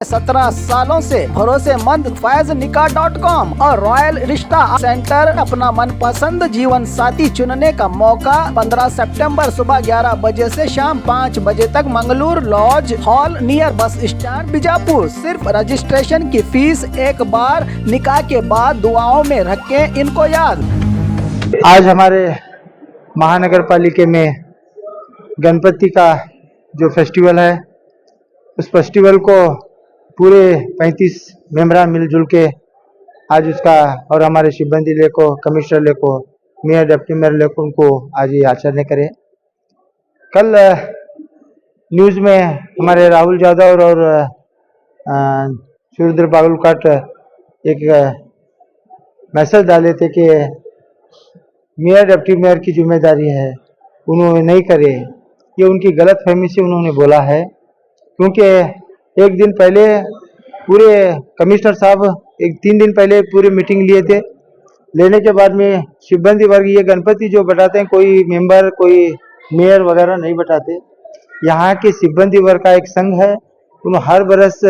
17 सालों से भरोसेमंद फैजनिका.com और रॉयल रिश्ता सेंटर अपना मनपसंद जीवन साथी चुनने का मौका 15 सितंबर सुबह 11 बजे से शाम 5 बजे तक Mangalore lodge hall near bus stand Bijapur. सिर्फ रजिस्ट्रेशन की फीस एक बार, निकाह के बाद दुआओं में रखें इनको याद। आज हमारे महानगर पालिका में गणपति का जो फेस्टिवल है, उस फेस्टिवल को पूरे 35 मेंबरा मिलजुल के आज उसका और हमारे सिब्बंदी ले को, कमिश्नर ले को, मेयर डिप्टी मेयर ले को उनको आज ये आचरण करें। कल न्यूज़ में हमारे राहुल यादव और सुरेंद्र बागुलकाट एक मैसेज डाले थे कि मेयर डिप्टी मेयर की जिम्मेदारी है, उन्होंने नहीं करे। ये उनकी गलत फहमी से उन्होंने बोला है, क्योंकि एक दिन पहले पूरे कमिश्नर साहब 3 दिन पहले पूरी मीटिंग लिए थे। लेने के बाद में सिब्बंदी वर्ग ये गणपति जो बटाते हैं, कोई मेंबर कोई मेयर वगैरह नहीं बटाते। यहाँ के सिब्बंदी वर्ग का एक संघ है, उन्होंने हर बरस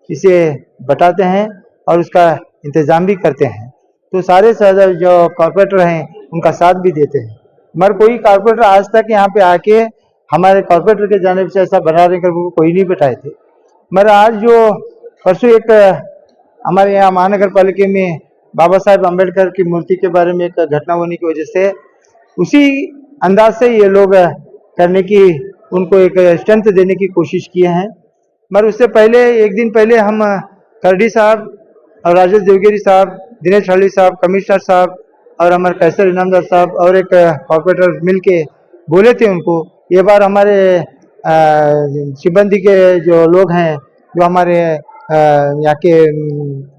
इसे बटाते हैं और उसका इंतजाम भी करते हैं। तो सारे जो कॉर्पोरेटर हैं उनका साथ भी देते हैं, मगर कोई कॉर्पोरेटर आज तक यहाँ पे आके हमारे कॉर्पोरेटर के जाने से ऐसा बनाने कर कोई नहीं बैठाए थे। मगर आज जो परसों एक हमारे यहाँ महानगर पालिका में बाबा साहेब अम्बेडकर की मूर्ति के बारे में एक घटना होने की वजह से उसी अंदाज से ये लोग करने की, उनको एक स्ट्रेंथ देने की कोशिश किए हैं। मगर उससे पहले एक दिन पहले हम करडी साहब और राजेश देवगिरी साहब, दिनेश हल्ली साहब, कमिश्नर साहब और हमारे कैसर इनामदार साहब और एक कॉर्पोरेटर मिल के बोले थे उनको, ये बार हमारे सिब्बंदी के जो लोग हैं, जो हमारे यहाँ के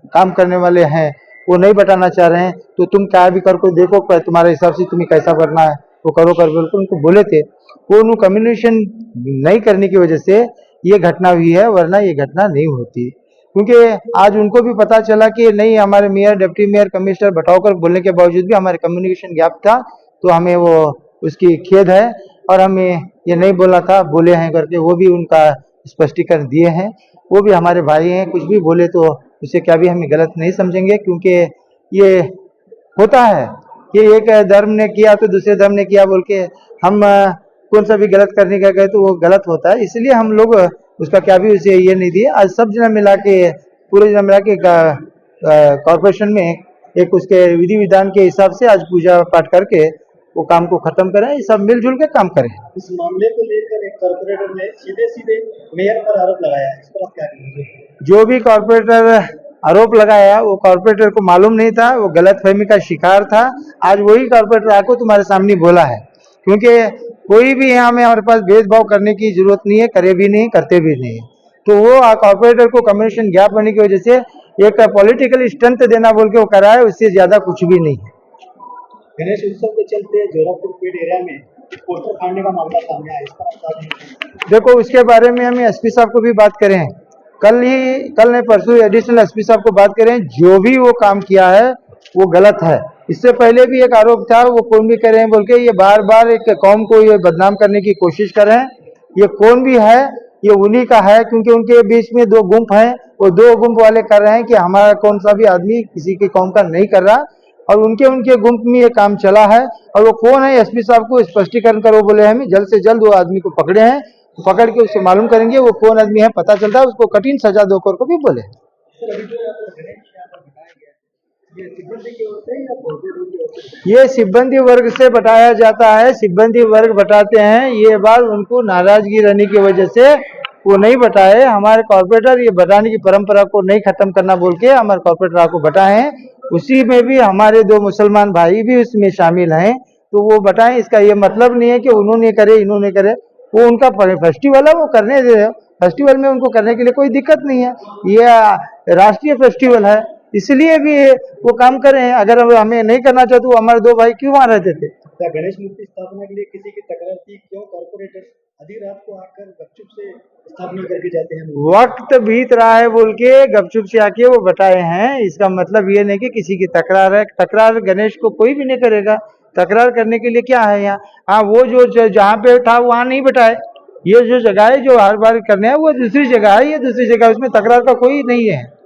काम करने वाले हैं, वो नहीं बटाना चाह रहे हैं, तो तुम क्या भी कर को देखो, तुम्हारे हिसाब से तुम्हें कैसा करना है वो करो कर बिल्कुल उनको बोले थे। वो उन्होंने कम्युनिकेशन नहीं करने की वजह से ये घटना हुई है, वरना ये घटना नहीं होती। क्योंकि आज उनको भी पता चला कि नहीं, हमारे मेयर डिप्टी मेयर कमिश्नर बटाव कर बोलने के बावजूद भी हमारे कम्युनिकेशन गैप था, तो हमें वो उसकी खेद है और हमें ये नहीं बोला था, बोले हैं करके वो भी उनका स्पष्टीकरण दिए हैं। वो भी हमारे भाई हैं, कुछ भी बोले तो उसे क्या भी हमें गलत नहीं समझेंगे, क्योंकि ये होता है कि एक धर्म ने किया तो दूसरे धर्म ने किया बोल के हम कौन सा भी गलत करने का गए तो वो गलत होता है। इसलिए हम लोग उसका क्या भी उसे ये नहीं दिए। आज सब जना मिला के, पूरे जना मिला के कॉर्पोरेशन में एक उसके विधि विधान के हिसाब से आज पूजा पाठ करके वो काम को खत्म करें, सब मिलजुल के काम करें। इस मामले को लेकर एक कॉर्पोरेटर ने सीधे मेयर पर आरोप लगाया है, इस पर आप क्या कहेंगे? जो भी कॉर्पोरेटर आरोप लगाया वो कॉर्पोरेटर को मालूम नहीं था, वो गलतफहमी का शिकार था। आज वही कॉर्पोरेटर आको तुम्हारे सामने बोला है, क्योंकि कोई भी यहाँ में हमारे पास भेदभाव करने की जरूरत नहीं है, करे भी नहीं, करते भी नहीं। तो वो कॉर्पोरेटर को कम्युनिकेशन गैप होने की वजह से एक पॉलिटिकल स्ट्रेंथ देना बोल के वो करा है, उससे ज्यादा कुछ भी नहीं है। गणेश उत्सव के चलते जोरापुर पेड़ एरिया में पोस्टर फाड़ने का मामला सामने आया, इस पर आप क्या कहेंगे? देखो, उसके बारे में हम एसपी साहब को भी बात करें, कल ने परसों एडिशनल एसपी साहब को बात करें। जो भी वो काम किया है वो गलत है। इससे पहले भी एक आरोप था, वो कौन भी करें बोल के ये बार बार एक कौम को ये बदनाम करने की कोशिश कर रहे हैं। ये कौन भी है, ये उन्हीं का है, क्योंकि उनके बीच में 2 गुंप हैं। वो 2 गुंप वाले कर रहे हैं कि हमारा कौन सा भी आदमी किसी की कौम का नहीं कर रहा, और उनके गुंप में ये काम चला है। और वो कौन है, एसपी साहब को स्पष्टीकरण करो बोले हैं, जल्द से जल्द वो आदमी को पकड़े हैं, पकड़ के उससे मालूम करेंगे वो कौन आदमी है, पता चलता है उसको कठिन सजा दो कर को भी बोले। ये सिब्बंदी वर्ग से बटाया जाता है, सिब्बंदी वर्ग बटाते हैं। ये बार उनको नाराजगी रहने की वजह से वो नहीं बटाए। हमारे कॉर्पोरेटर ये बताने की परंपरा को नहीं खत्म करना बोल के हमारे कॉर्पोरेटर को बटाए हैं। उसी में भी हमारे 2 मुसलमान भाई भी उसमें शामिल हैं, तो वो बताएं। इसका ये मतलब नहीं है कि उन्होंने करे इन्होंने करे, वो उनका फेस्टिवल है, वो करने दे। फेस्टिवल में उनको करने के लिए कोई दिक्कत नहीं है, ये राष्ट्रीय फेस्टिवल है, इसलिए भी वो काम करें। अगर हमें नहीं करना चाहते तो हमारे 2 भाई क्यों वहाँ रहते थे? क्या गणेश मूर्ति स्थापना के लिए किसी की तकरार थी? क्यों कॉर्पोरेटर आधी रात को आकर गपचुप से स्थापना करके जाते हैं? वक्त बीत रहा है बोल के गपचुप से आके वो बताए हैं। इसका मतलब ये नहीं कि किसी की तकरार है। तकरार गणेश को कोई भी नहीं करेगा, तकरार करने के लिए क्या है यहाँ? हाँ, वो जो जहाँ पे था वहाँ नहीं बैठाए, ये जो जगह है जो हर बार करने है वो दूसरी जगह है, ये दूसरी जगह, उसमें तकरार का कोई नहीं है।